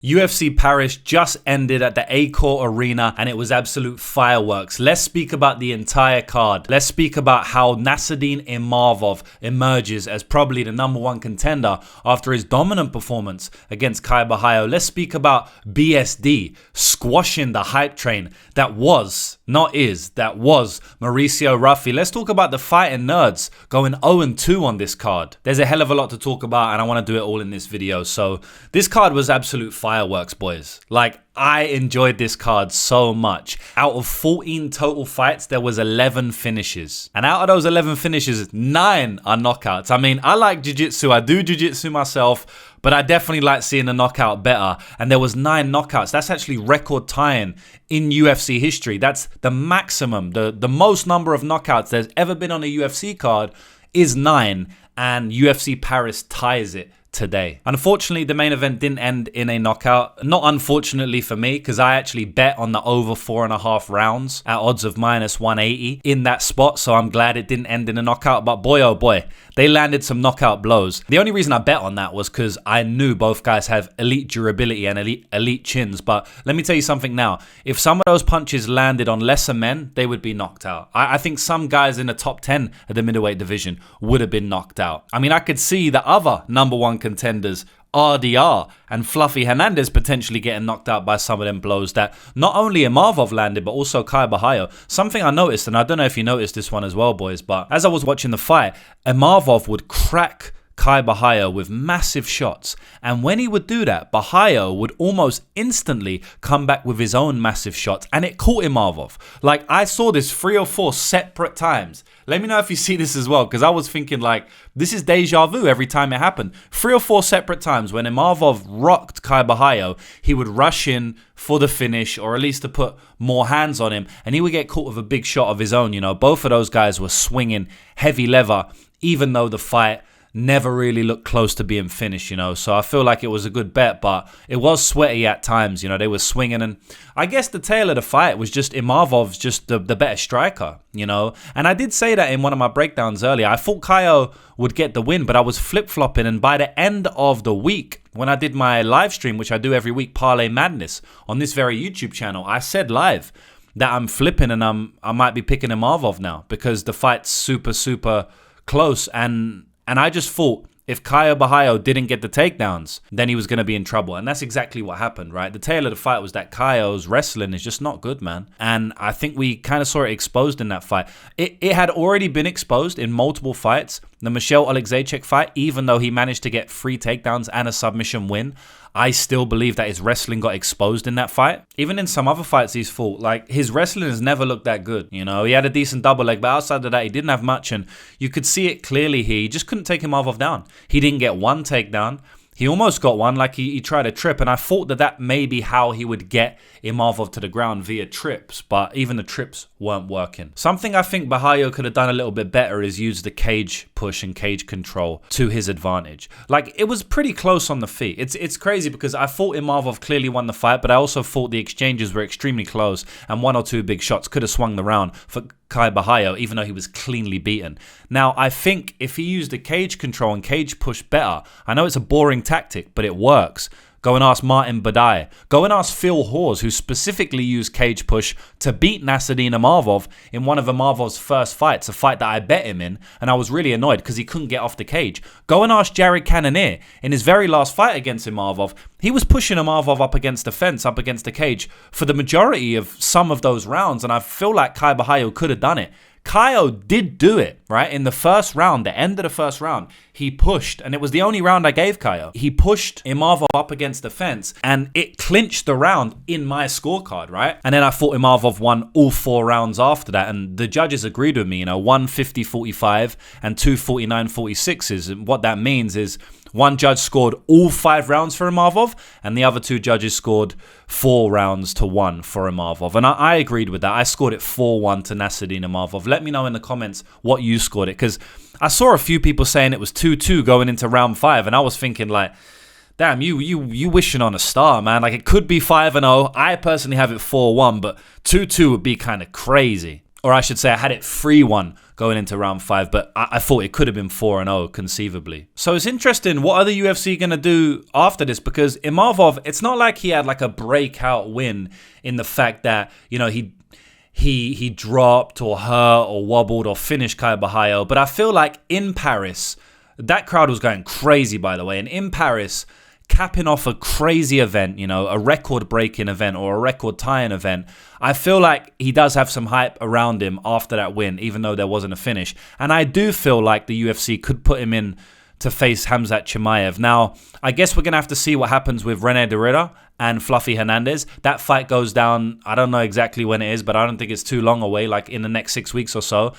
UFC Paris just ended at the Accor Arena and it was absolute fireworks. Let's speak about the entire card. Let's speak about how Nassourdine Imavov emerges as probably the #1 contender after his dominant performance against Kai Borralho. Let's speak about BSD squashing the hype train that was Mauricio Ruffy. Let's talk about the fighting nerds going 0-2 on this card. There's a hell of a lot to talk about and I want to do it all in this video. So this card was absolute fireworks, boys. Like, I enjoyed this card so much. Out of 14 total fights, there was 11 finishes. And out of those 11 finishes, 9 are knockouts. I mean, I like jiu-jitsu. I do jiu-jitsu myself, but I definitely like seeing the knockout better. And there was 9 knockouts. That's actually record tying in UFC history. That's the maximum. The most number of knockouts there's ever been on a UFC card is 9. And UFC Paris ties it today. Unfortunately, the main event didn't end in a knockout. Not unfortunately for me, because I actually bet on the over 4.5 rounds at odds of -180 in that spot. So I'm glad it didn't end in a knockout. But boy, oh boy, they landed some knockout blows. The only reason I bet on that was because I knew both guys have elite durability and elite chins. But let me tell you something now. If some of those punches landed on lesser men, they would be knocked out. I think some guys in the top 10 of the middleweight division would have been knocked out. I mean, I could see the other #1 contenders, RDR and Fluffy Hernandez, potentially getting knocked out by some of them blows that not only Imavov landed, but also Kai Borralho. Something I noticed, and I don't know if you noticed this one as well, boys, but as I was watching the fight, Imavov would crack Kai Borralho with massive shots. And when he would do that, Borralho would almost instantly come back with his own massive shots. And it caught Imavov. Like, I saw this 3 or 4 separate times. Let me know if you see this as well, because I was thinking, like, this is deja vu every time it happened. 3 or 4 separate times when Imavov rocked Kai Borralho, he would rush in for the finish, or at least to put more hands on him, and he would get caught with a big shot of his own. You know, both of those guys were swinging heavy lever, even though the fight never really looked close to being finished, you know. So I feel like it was a good bet, but it was sweaty at times, you know. They were swinging, and I guess the tail of the fight was just Imavov's just the better striker, you know. And I did say that in one of my breakdowns earlier. I thought Kaio would get the win, but I was flip-flopping, and by the end of the week, when I did my live stream, which I do every week, Parlay Madness, on this very YouTube channel, I said live that I'm flipping and I might be picking Imavov now because the fight's super, super close. And I just thought if Kai Borralho didn't get the takedowns, then he was going to be in trouble. And that's exactly what happened, right? The tail of the fight was that Kaio's wrestling is just not good, man. And I think we kind of saw it exposed in that fight. It had already been exposed in multiple fights. The Michel Oleksiejczuk fight, even though he managed to get 3 takedowns and a submission win, I still believe that his wrestling got exposed in that fight. Even in some other fights he's fought, like, his wrestling has never looked that good. You know, he had a decent double leg, but outside of that, he didn't have much, and you could see it clearly here. He just couldn't take Imavov down. He didn't get one takedown. He almost got one, like he tried a trip, and I thought that may be how he would get Imavov to the ground via trips, but even the trips weren't working. Something I think Borralho could have done a little bit better is use the cage push and cage control to his advantage. Like, it was pretty close on the feet. It's crazy because I thought Imavov clearly won the fight, but I also thought the exchanges were extremely close, and 1 or 2 big shots could have swung the round for Kai Borralho, even though he was cleanly beaten. Now, I think if he used the cage control and cage push better, I know it's a boring tactic, but it works. Go and ask Martin Badai. Go and ask Phil Hawes, who specifically used cage push to beat Nassourdine Imavov in one of Imavov's first fights, a fight that I bet him in, and I was really annoyed because he couldn't get off the cage. Go and ask Jared Cannonier. In his very last fight against Imavov, he was pushing Imavov up against the fence, up against the cage for the majority of some of those rounds, and I feel like Kai Borralho could have done it. Kaio did do it, right? In the first round, the end of the first round, he pushed, and it was the only round I gave Kaio. He pushed Imavov up against the fence, and it clinched the round in my scorecard, right? And then I thought Imavov won all 4 rounds after that, and the judges agreed with me, you know, 150-45 and 249-46 is what that means is one judge scored all 5 rounds for Imavov, and the other 2 judges scored 4 rounds to 1 for Imavov. And I agreed with that. I scored it 4-1 to Nassourdine Imavov. Let me know in the comments what you scored it, because I saw a few people saying it was 2-2 going into round 5, and I was thinking, like, damn, you wishing on a star, man. Like, it could be 5-0. I personally have it 4-1, but 2-2 would be kind of crazy. Or I should say I had it 3-1 going into round 5, but I thought it could have been 4-0 conceivably. So it's interesting, what are the UFC going to do after this? Because Imavov, it's not like he had like a breakout win in the fact that, you know, he dropped or hurt or wobbled or finished Kai Borralho. But I feel like in Paris, that crowd was going crazy, by the way. And in Paris, capping off a crazy event, you know, a record-breaking event or a record-tying event, I feel like he does have some hype around him after that win, even though there wasn't a finish. And I do feel like the UFC could put him in to face Khamzat Chimaev. Now, I guess we're going to have to see what happens with Rene de Ridder and Fluffy Hernandez. That fight goes down, I don't know exactly when it is, but I don't think it's too long away, like in the next 6 weeks or so.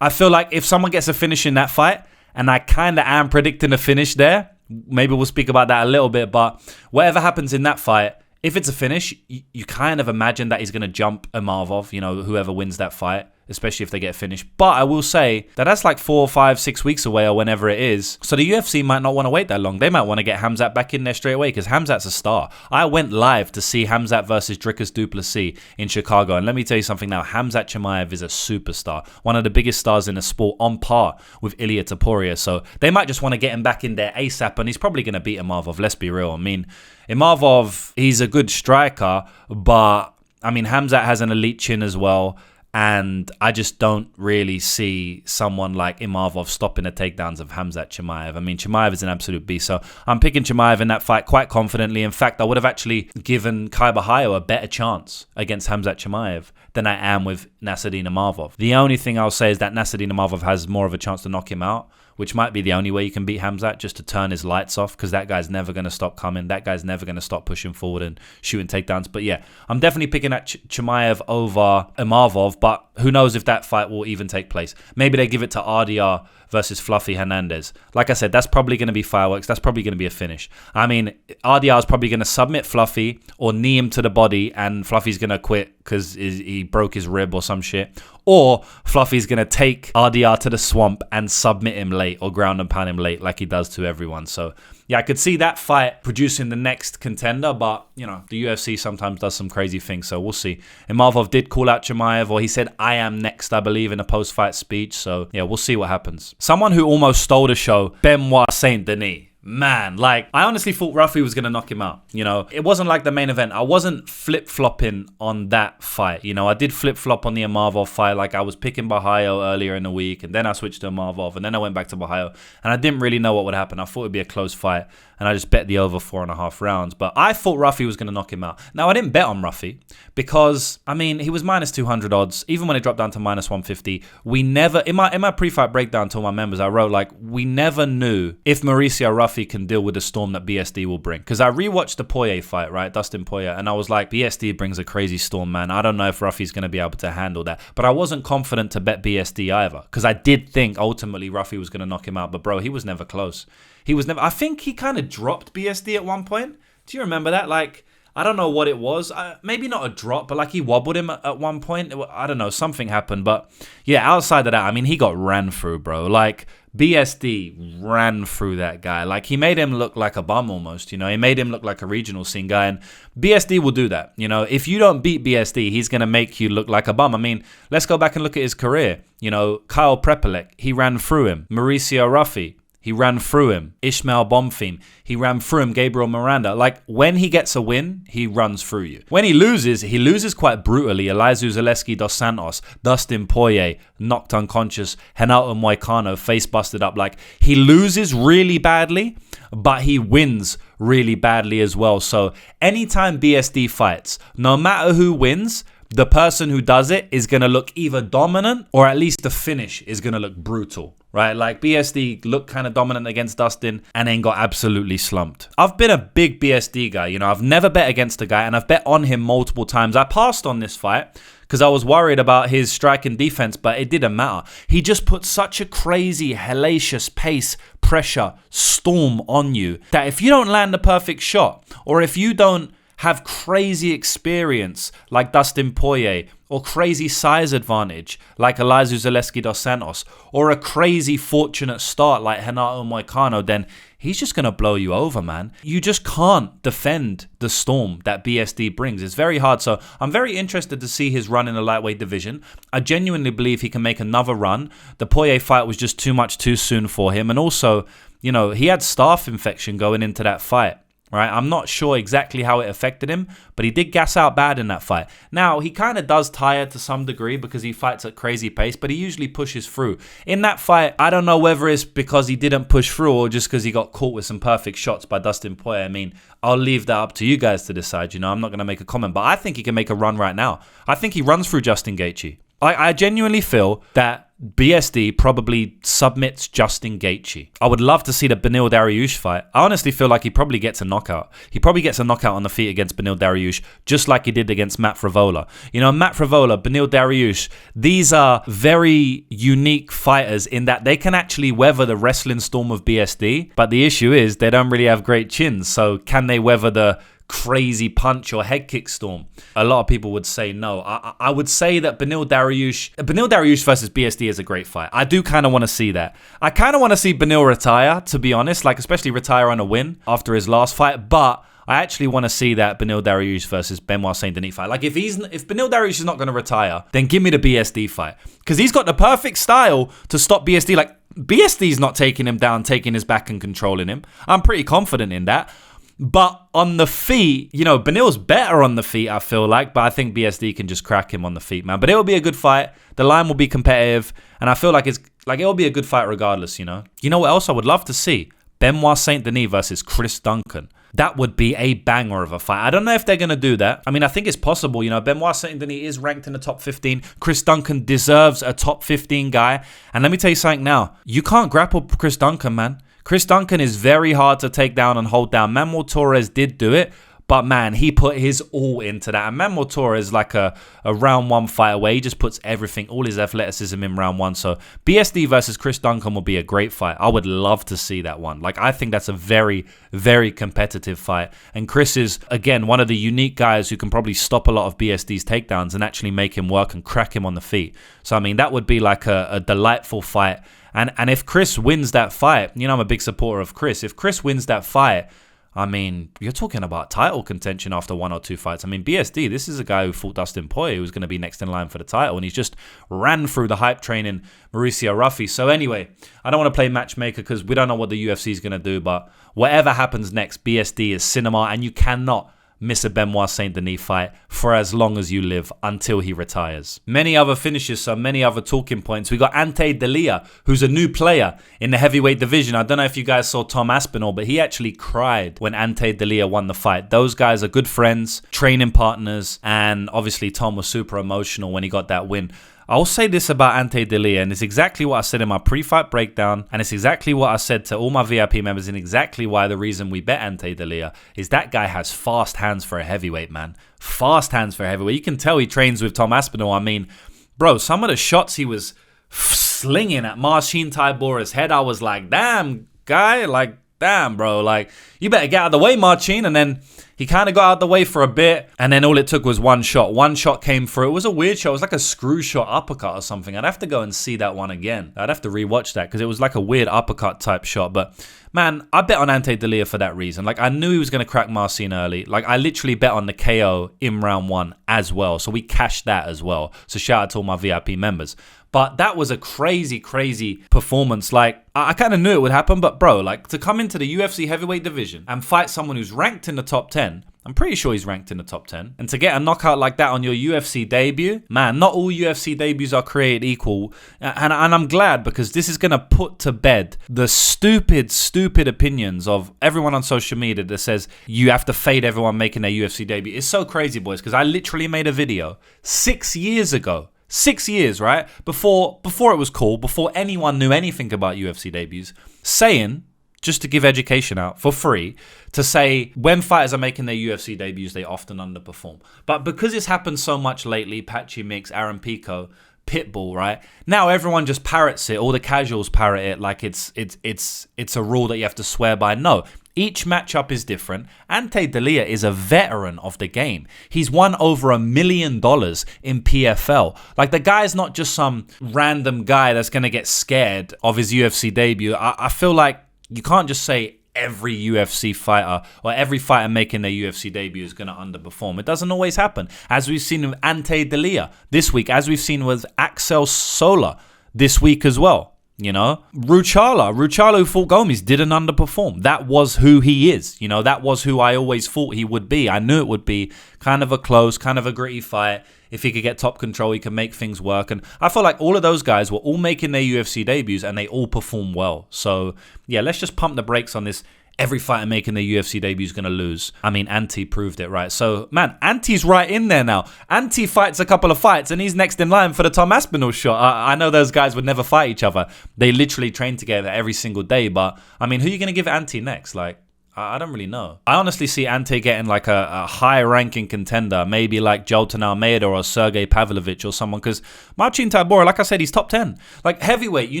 I feel like if someone gets a finish in that fight, and I kind of am predicting a finish there, maybe we'll speak about that a little bit, but whatever happens in that fight, if it's a finish, you kind of imagine that he's going to jump Imavov, you know, whoever wins that fight, especially if they get a finish. But I will say that that's like 4, 5, 6 weeks away or whenever it is. So the UFC might not want to wait that long. They might want to get Khamzat back in there straight away because Khamzat's a star. I went live to see Khamzat versus Dricus du Plessis in Chicago. And let me tell you something now. Khamzat Chimaev is a superstar. One of the biggest stars in the sport, on par with Ilia Topuria. So they might just want to get him back in there ASAP. And he's probably going to beat Imavov. Let's be real. I mean, Imavov, he's a good striker. But, I mean, Khamzat has an elite chin as well. And I just don't really see someone like Imavov stopping the takedowns of Khamzat Chimaev. I mean, Chimaev is an absolute beast. So I'm picking Chimaev in that fight quite confidently. In fact, I would have actually given Kai Borralho a better chance against Khamzat Chimaev than I am with Nassourdine Imavov. The only thing I'll say is that Nassourdine Imavov has more of a chance to knock him out, which might be the only way you can beat Khamzat, just to turn his lights off, because that guy's never going to stop coming. That guy's never going to stop pushing forward and shooting takedowns. But yeah, I'm definitely picking at Chimaev over Imavov, but who knows if that fight will even take place. Maybe they give it to RDR versus Fluffy Hernandez. Like I said, that's probably going to be fireworks. That's probably going to be a finish. I mean, RDR is probably going to submit Fluffy or knee him to the body, and Fluffy's going to quit because he broke his rib or some shit. Or Fluffy's going to take RDR to the swamp and submit him late or ground and pound him late like he does to everyone. So yeah, I could see that fight producing the next contender, but, you know, the UFC sometimes does some crazy things, so we'll see. Imavov did call out Chimaev, or he said, I am next, I believe, in a post-fight speech, so yeah, we'll see what happens. Someone who almost stole the show, Benoit Saint Denis. Man, like, I honestly thought Ruffy was going to knock him out. You know, it wasn't like the main event. I wasn't flip-flopping on that fight. You know, I did flip-flop on the Imavov fight. Like, I was picking Borralho earlier in the week, and then I switched to Imavov, and then I went back to Borralho, and I didn't really know what would happen. I thought it would be a close fight, and I just bet the over 4.5 rounds. But I thought Ruffy was going to knock him out. Now, I didn't bet on Ruffy because, I mean, he was minus 200 odds. Even when it dropped down to minus 150, we never, in my pre-fight breakdown to all my members, I wrote, like, we never knew if Mauricio Ruffy can deal with the storm that BSD will bring. Because I rewatched the Poirier fight, right? Dustin Poirier. And I was like, BSD brings a crazy storm, man. I don't know if Ruffy's going to be able to handle that. But I wasn't confident to bet BSD either. Because I did think ultimately Ruffy was going to knock him out. But bro, he was never close. He was never... I think he kind of dropped BSD at one point. Do you remember that? Like, I don't know what it was. Maybe not a drop, but like he wobbled him at one point. I don't know. Something happened. But yeah, outside of that, I mean, he got ran through, bro. Like, BSD ran through that guy. Like, he made him look like a bum almost, you know. He made him look like a regional scene guy. And BSD will do that. You know, if you don't beat BSD, he's going to make you look like a bum. I mean, let's go back and look at his career. You know, Kyle Prepelec, he ran through him. Mauricio Ruffy, he ran through him. Ishmael Bonfim, he ran through him. Gabriel Miranda. Like, when he gets a win, he runs through you. When he loses quite brutally. Elizeu Zaleski dos Santos, Dustin Poirier, knocked unconscious. Renato Moicano, face busted up. Like, he loses really badly, but he wins really badly as well. So anytime BSD fights, no matter who wins, the person who does it is going to look either dominant or at least the finish is going to look brutal, right? Like, BSD looked kind of dominant against Dustin and then got absolutely slumped. I've been a big BSD guy, you know. I've never bet against the guy and I've bet on him multiple times. I passed on this fight because I was worried about his strike and defense, but it didn't matter. He just put such a crazy, hellacious pace, pressure, storm on you that if you don't land the perfect shot or if you don't have crazy experience like Dustin Poirier, or crazy size advantage like Elizeu Zaleski dos Santos, or a crazy fortunate start like Renato Moicano, then he's just going to blow you over, man. You just can't defend the storm that BSD brings. It's very hard. So I'm very interested to see his run in the lightweight division. I genuinely believe he can make another run. The Poirier fight was just too much too soon for him. And also, you know, he had staph infection going into that fight. Right, I'm not sure exactly how it affected him, but he did gas out bad in that fight. Now, he kind of does tire to some degree because he fights at crazy pace, but he usually pushes through. In that fight, I don't know whether it's because he didn't push through or just because he got caught with some perfect shots by Dustin Poirier. I mean, I'll leave that up to you guys to decide. You know, I'm not going to make a comment, but I think he can make a run right now. I think he runs through Justin Gaethje. I genuinely feel that BSD probably submits Justin Gaethje. I would love to see the Beneil Dariush fight. I honestly feel like he probably gets a knockout. He probably gets a knockout on the feet against Beneil Dariush, just like he did against Matt Frevola. You know, Matt Frevola, Beneil Dariush, these are very unique fighters in that they can actually weather the wrestling storm of BSD, but the issue is they don't really have great chins. So can they weather the crazy punch or head kick storm? A lot of people would say no. I would say that Beneil Dariush versus BSD is a great fight. I do kind of want to see that. I kind of want to see Beneil retire, to be honest, like especially retire on a win after his last fight, but I actually want to see that Beneil Dariush versus Benoit Saint-Denis fight. Like if Beneil Dariush is not going to retire, then give me the BSD fight, because he's got the perfect style to stop BSD. Like BSD's not taking him down, taking his back and controlling him. I'm pretty confident in that. But on the feet, you know, Beneil's better on the feet, I feel like. But I think BSD can just crack him on the feet, man. But it will be a good fight. The line will be competitive. And I feel like it'll be a good fight regardless, you know. You know what else I would love to see? Benoit Saint-Denis versus Chris Duncan. That would be a banger of a fight. I don't know if they're going to do that. I mean, I think it's possible. You know, Benoit Saint-Denis is ranked in the top 15. Chris Duncan deserves a top 15 guy. And let me tell you something now. You can't grapple Chris Duncan, man. Chris Duncan is very hard to take down and hold down. Manuel Torres did do it, but man, he put his all into that. And Manuel Torres is like a round one fighter where he just puts everything, all his athleticism in round one. So BSD versus Chris Duncan will be a great fight. I would love to see that one. Like, I think that's a very, very competitive fight. And Chris is, again, one of the unique guys who can probably stop a lot of BSD's takedowns and actually make him work and crack him on the feet. So, I mean, that would be like a delightful fight. And if Chris wins that fight, you know, I'm a big supporter of Chris. If Chris wins that fight, I mean, you're talking about title contention after one or two fights. I mean, BSD, this is a guy who fought Dustin Poirier, who's going to be next in line for the title, and he's just ran through the hype train in Mauricio Ruffy. So anyway, I don't want to play matchmaker because we don't know what the UFC is going to do, but whatever happens next, BSD is cinema, and you cannot miss a Benoit Saint-Denis fight for as long as you live until he retires. Many other finishes, so many other talking points. We got Ante Delia, who's a new player in the heavyweight division. I don't know if you guys saw Tom Aspinall, but he actually cried when Ante Delia won the fight. Those guys are good friends, training partners, and obviously Tom was super emotional when he got that win. I'll say this about Ante Delia, and it's exactly what I said in my pre-fight breakdown, and it's exactly what I said to all my VIP members, and exactly why the reason we bet Ante Delia is that guy has fast hands for a heavyweight, man. Fast hands for a heavyweight. You can tell he trains with Tom Aspinall. I mean, bro, some of the shots he was slinging at Marcin Tybora's head, I was like, damn, guy, like, damn, bro, like, you better get out of the way, Marcin. And then he kind of got out of the way for a bit, and then all it took was one shot. One shot came through. It was a weird shot. It was like a screw shot uppercut or something. I'd have to go and see that one again. I'd have to rewatch that because it was like a weird uppercut type shot. But man, I bet on Ante Delia for that reason. Like, I knew he was going to crack Marcin early. Like, I literally bet on the KO in round one as well. So we cashed that as well. So shout out to all my VIP members. But that was a crazy, crazy performance. Like, I kind of knew it would happen, but bro, like, to come into the UFC heavyweight division and fight someone who's ranked in the top 10, I'm pretty sure he's ranked in the top 10. And to get a knockout like that on your UFC debut, man, not all UFC debuts are created equal. And I'm glad, because this is going to put to bed the stupid opinions of everyone on social media that says you have to fade everyone making their UFC debut. It's so crazy, boys, because I literally made a video 6 years ago. 6 years, right? Before it was cool, before anyone knew anything about UFC debuts, saying, just to give education out for free, to say when fighters are making their UFC debuts, they often underperform. But because it's happened so much lately, Patchy Mix, Aaron Pico, Pitbull, right? Now everyone just parrots it. All the casuals parrot it like it's a rule that you have to swear by. No. Each matchup is different. Ante Delia is a veteran of the game. He's won over $1 million in PFL. Like, the guy's not just some random guy that's going to get scared of his UFC debut. I feel like you can't just say every UFC fighter or every fighter making their UFC debut is going to underperform. It doesn't always happen. As we've seen with Ante Delia this week, as we've seen with Axel Sola this week as well. You know, Ruchala who fought Gomes didn't underperform. That was who he is. You know, that was who I always thought he would be. I knew it would be kind of a close, kind of a gritty fight. If he could get top control, he can make things work. And I feel like all of those guys were all making their UFC debuts and they all perform well. So, yeah, let's just pump the brakes on this. Every fighter making their UFC debut is going to lose. I mean, Ante proved it, right? So, man, Ante's right in there now. Ante fights a couple of fights and he's next in line for the Tom Aspinall shot. I know those guys would never fight each other. They literally train together every single day. But, I mean, who are you going to give Ante next? Like, I don't really know. I honestly see Ante getting like a high-ranking contender, maybe like Jolton Almeida or Sergey Pavlovich or someone, because Marcin Tybura, like I said, he's top 10. Like heavyweight, you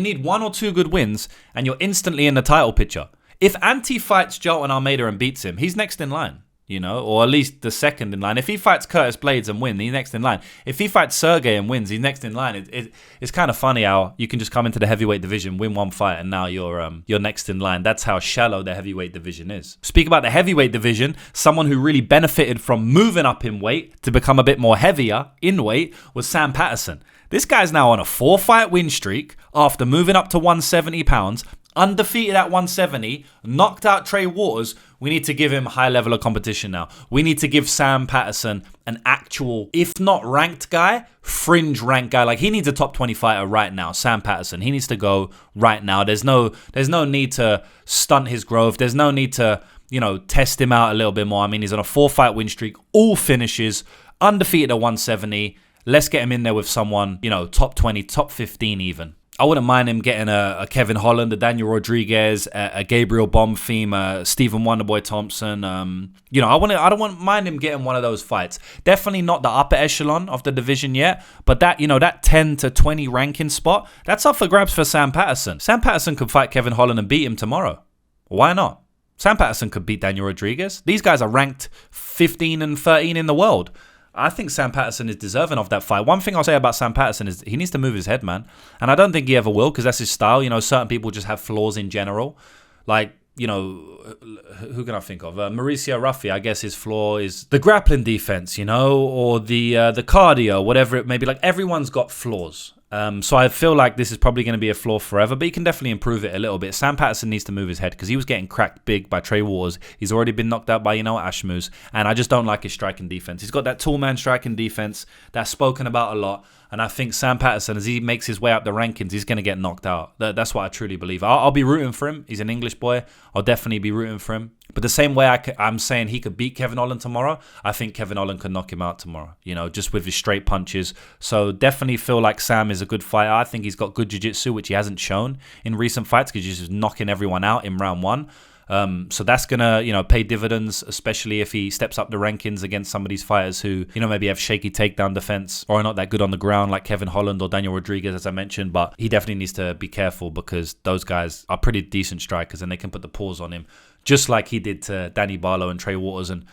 need 1 or 2 good wins and you're instantly in the title picture. If Ante fights Jolton Almeida and beats him, he's next in line. You know, or at least the second in line. If he fights Curtis Blades and wins, he's next in line. If he fights Sergey and wins, he's next in line. It's kind of funny how you can just come into the heavyweight division, win one fight, and now you're next in line. That's how shallow the heavyweight division is. Speak about the heavyweight division, someone who really benefited from moving up in weight to become a bit more heavier in weight was Sam Patterson. This guy's now on a 4-fight win streak after moving up to 170 pounds. Undefeated at 170, knocked out Trey Waters. We need to give him a high level of competition now. We need to give Sam Patterson an actual, if not ranked guy, fringe ranked guy. Like he needs a top 20 fighter right now. Sam Patterson, he needs to go right now. There's no need to stunt his growth. There's no need to, test him out a little bit more. I mean, he's on a 4-fight win streak, all finishes, undefeated at 170. Let's get him in there with someone, top 20, top 15 even. I wouldn't mind him getting a Kevin Holland, a Daniel Rodriguez, a Gabriel Bonfim, Stephen Wonderboy Thompson. I don't mind him getting one of those fights. Definitely not the upper echelon of the division yet, but that 10 to 20 ranking spot, that's up for grabs for Sam Patterson. Sam Patterson could fight Kevin Holland and beat him tomorrow. Why not? Sam Patterson could beat Daniel Rodriguez. These guys are ranked 15 and 13 in the world. I think Sam Patterson is deserving of that fight. One thing I'll say about Sam Patterson is he needs to move his head, man. And I don't think he ever will because that's his style. Certain people just have flaws in general. Like, who can I think of? Mauricio Ruffy, I guess his flaw is the grappling defense, or the cardio, whatever it may be. Like, everyone's got flaws. So I feel like this is probably going to be a flaw forever, but he can definitely improve it a little bit. Sam Patterson needs to move his head because he was getting cracked big by Trey Waters. He's already been knocked out by, Ashmus, and I just don't like his striking defense. He's got that tall man striking defense that's spoken about a lot, and I think Sam Patterson, as he makes his way up the rankings, he's going to get knocked out. That's what I truly believe. I'll be rooting for him. He's an English boy. I'll definitely be rooting for him. But the same way I'm saying he could beat Kevin Holland tomorrow, I think Kevin Holland could knock him out tomorrow, just with his straight punches. So definitely feel like Sam is a good fighter. I think he's got good jiu-jitsu, which he hasn't shown in recent fights because he's just knocking everyone out in round 1. So that's going to, pay dividends, especially if he steps up the rankings against some of these fighters who, maybe have shaky takedown defense or are not that good on the ground like Kevin Holland or Daniel Rodriguez, as I mentioned. But he definitely needs to be careful because those guys are pretty decent strikers and they can put the paws on him just like he did to Danny Barlow and Trey Waters. And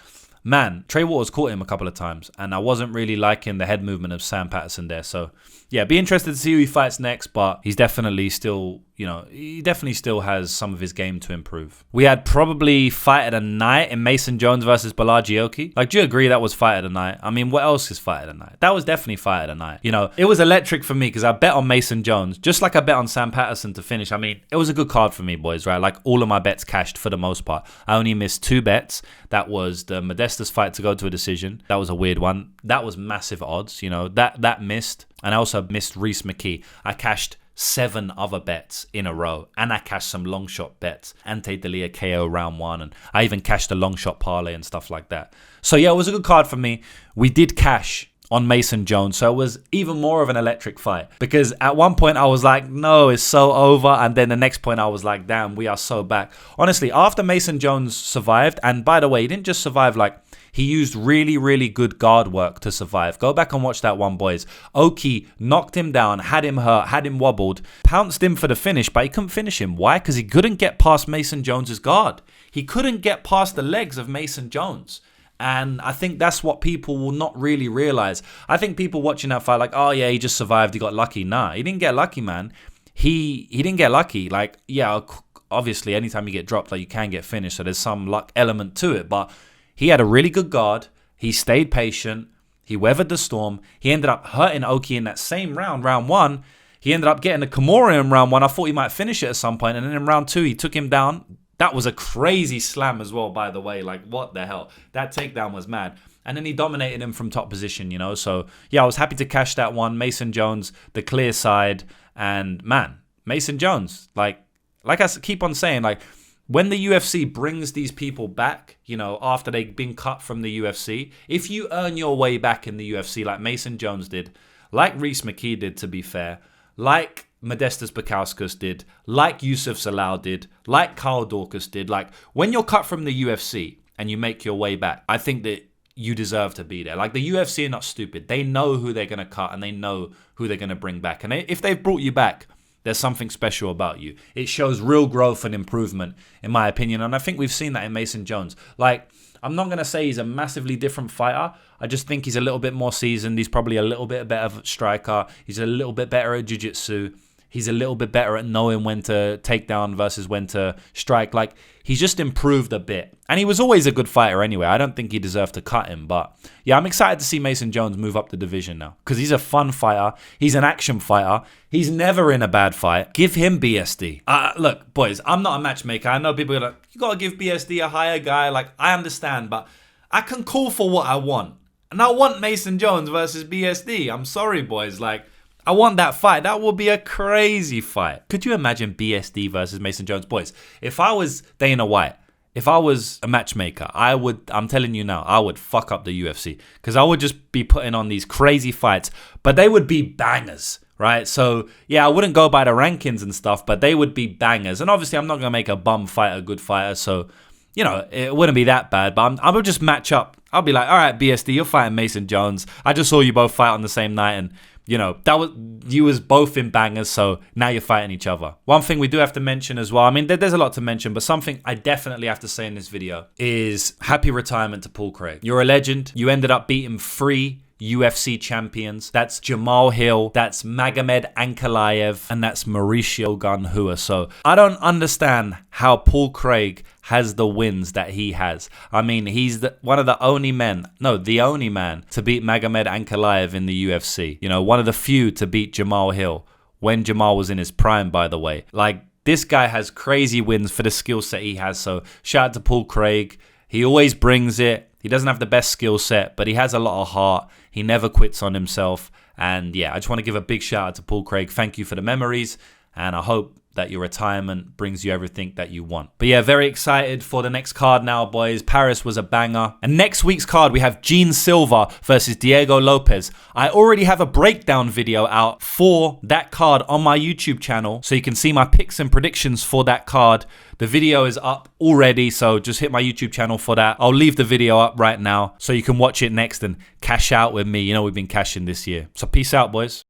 man, Trey Waters caught him a couple of times and I wasn't really liking the head movement of Sam Patterson there. So yeah, be interested to see who he fights next, but he's definitely still, he definitely still has some of his game to improve. We had probably fight of the night in Mason Jones versus Balaji Oki. Like, do you agree that was fight of the night? I mean, what else is fight of the night? That was definitely fight of the night. It was electric for me because I bet on Mason Jones, just like I bet on Sam Patterson to finish. I mean, it was a good card for me, boys, right? Like, all of my bets cashed for the most part. I only missed 2 bets. That was the Modestas fight to go to a decision. That was a weird one. That was massive odds, that missed. And I also missed Reese McKee. I cashed 7 other bets in a row. And I cashed some long shot bets. Ante Delia KO round 1. And I even cashed a long shot parlay and stuff like that. So yeah, it was a good card for me. We did cash on Mason Jones. So it was even more of an electric fight. Because at one point I was like, no, it's so over. And then the next point I was like, damn, we are so back. Honestly, after Mason Jones survived, and by the way, he didn't just survive, like, he used really, really good guard work to survive. Go back and watch that one, boys. Oki knocked him down, had him hurt, had him wobbled, pounced him for the finish, but he couldn't finish him. Why? Because he couldn't get past Mason Jones's guard. He couldn't get past the legs of Mason Jones. And I think that's what people will not really realize. I think people watching that fight like, oh yeah, he just survived, he got lucky. Nah, he didn't get lucky, man. he didn't get lucky. Like, yeah, obviously, anytime you get dropped, like, you can get finished, so there's some luck element to it. But he had a really good guard. He stayed patient. He weathered the storm. He ended up hurting Oki in that same round, round 1. He ended up getting a Kimura in round 1. I thought he might finish it at some point, and then in round 2, he took him down. That was a crazy slam as well, by the way. Like, what the hell? That takedown was mad. And then he dominated him from top position, you know. So, yeah, I was happy to cash that one. Mason Jones, the clear side. And, man, Mason Jones, like I keep on saying, like, when the UFC brings these people back, you know, after they've been cut from the UFC, if you earn your way back in the UFC like Mason Jones did, like Reese McKee did, to be fair, like Modestas Bukauskas did, like Yusuf Salau did, like Carl Dorcas did. Like, when you're cut from the UFC and you make your way back, I think that you deserve to be there. Like, the UFC are not stupid. They know who they're going to cut and they know who they're going to bring back. And if they've brought you back, there's something special about you. It shows real growth and improvement, in my opinion. And I think we've seen that in Mason Jones. Like, I'm not going to say he's a massively different fighter. I just think he's a little bit more seasoned. He's probably a little bit better striker. He's a little bit better at jiu-jitsu. He's a little bit better at knowing when to take down versus when to strike. Like, he's just improved a bit. And he was always a good fighter anyway. I don't think he deserved to cut him. But, yeah, I'm excited to see Mason Jones move up the division now. Because he's a fun fighter. He's an action fighter. He's never in a bad fight. Give him BSD. Look, boys, I'm not a matchmaker. I know people are like, you got to give BSD a higher guy. Like, I understand. But I can call for what I want. And I want Mason Jones versus BSD. I'm sorry, boys. Like, I want that fight. That will be a crazy fight. Could you imagine BSD versus Mason Jones? Boys, if I was Dana White, if I was a matchmaker, I'm telling you now, I would fuck up the UFC. Because I would just be putting on these crazy fights. But they would be bangers, right? So, yeah, I wouldn't go by the rankings and stuff, but they would be bangers. And obviously, I'm not going to make a bum fighter a good fighter. So, you know, it wouldn't be that bad. But I would just match up. I'll be like, all right, BSD, you're fighting Mason Jones. I just saw you both fight on the same night, and you know, you was both in bangers, so now you're fighting each other. One thing we do have to mention as well, I mean, there's a lot to mention, but something I definitely have to say in this video is happy retirement to Paul Craig. You're a legend. You ended up beating 3 UFC champions. That's Jamal Hill, that's Magomed Ankalaev, and that's Mauricio Gunhua. So I don't understand how Paul Craig has the wins that he has. I mean, he's the only man to beat Magomed Ankalaev in the UFC. You know, one of the few to beat Jamal Hill when Jamal was in his prime, by the way. Like, this guy has crazy wins for the skill set he has. So shout out to Paul Craig. He always brings it. He doesn't have the best skill set, but he has a lot of heart. He never quits on himself. And yeah, I just want to give a big shout out to Paul Craig. Thank you for the memories. And I hope that your retirement brings you everything that you want. But yeah, very excited for the next card now, boys. Paris was a banger. And next week's card, we have Gene Silva versus Diego Lopez. I already have a breakdown video out for that card on my YouTube channel, so you can see my picks and predictions for that card. The video is up already, so just hit my YouTube channel for that. I'll leave the video up right now so you can watch it next and cash out with me. You know, we've been cashing this year. So peace out, boys.